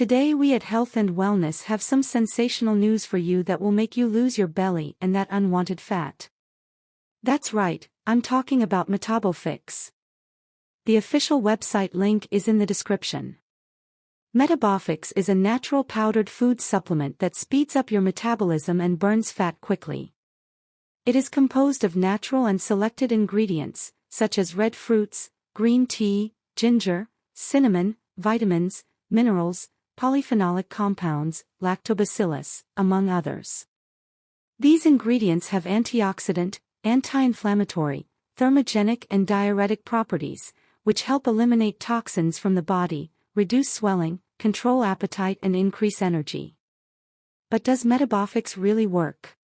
Today we at Health and Wellness have some sensational news for you that will make you lose your belly and that unwanted fat. That's right, I'm talking about Metabofix. The official website link is in the description. Metabofix is a natural powdered food supplement that speeds up your metabolism and burns fat quickly. It is composed of natural and selected ingredients, such as red fruits, green tea, ginger, cinnamon, vitamins, minerals, polyphenolic compounds, lactobacillus, among others. These ingredients have antioxidant, anti-inflammatory, thermogenic and diuretic properties, which help eliminate toxins from the body, reduce swelling, control appetite and increase energy. But does Metabofix really work?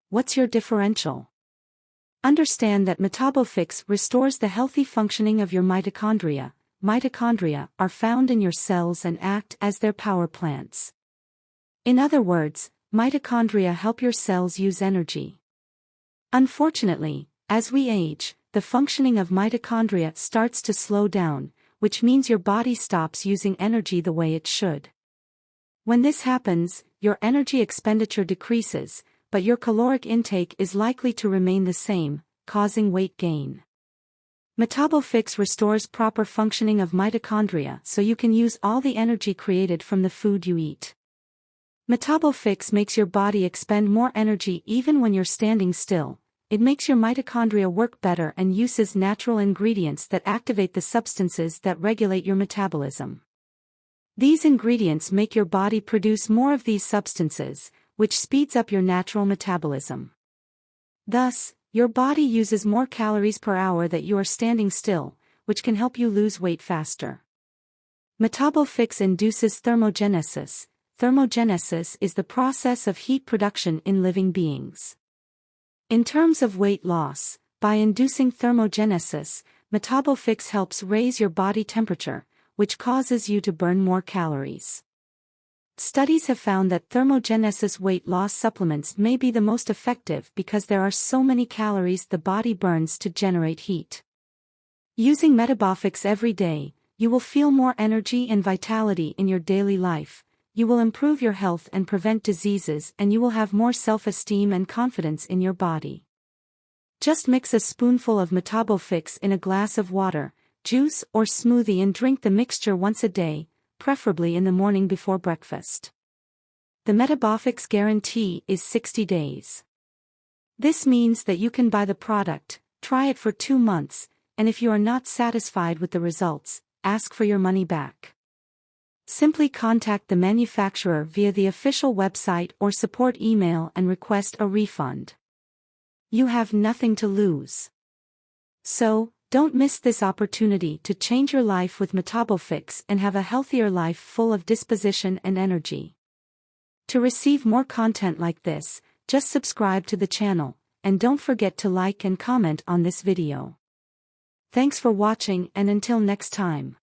What's your differential? Understand that Metabofix restores the healthy functioning of your mitochondria. Mitochondria are found in your cells and act as their power plants. In other words, mitochondria help your cells use energy. Unfortunately, as we age, the functioning of mitochondria starts to slow down, which means your body stops using energy the way it should. When this happens, your energy expenditure decreases, but your caloric intake is likely to remain the same, causing weight gain. Metabofix restores proper functioning of mitochondria so you can use all the energy created from the food you eat. Metabofix makes your body expend more energy even when you're standing still. It makes your mitochondria work better and uses natural ingredients that activate the substances that regulate your metabolism. These ingredients make your body produce more of these substances, which speeds up your natural metabolism. Thus, your body uses more calories per hour that you are standing still, which can help you lose weight faster. Metabofix induces thermogenesis. Thermogenesis is the process of heat production in living beings. In terms of weight loss, by inducing thermogenesis, Metabofix helps raise your body temperature, which causes you to burn more calories. Studies have found that thermogenesis weight loss supplements may be the most effective because there are so many calories the body burns to generate heat. Using Metabofix every day, you will feel more energy and vitality in your daily life, you will improve your health and prevent diseases, and you will have more self-esteem and confidence in your body. Just mix a spoonful of Metabofix in a glass of water, juice or smoothie and drink the mixture once a day, preferably in the morning before breakfast. The Metabofix Guarantee is 60 days. This means that you can buy the product, try it for 2 months, and if you are not satisfied with the results, ask for your money back. Simply contact the manufacturer via the official website or support email and request a refund. You have nothing to lose. So, don't miss this opportunity to change your life with Metabofix and have a healthier life full of disposition and energy. To receive more content like this, just subscribe to the channel, and don't forget to like and comment on this video. Thanks for watching, and until next time.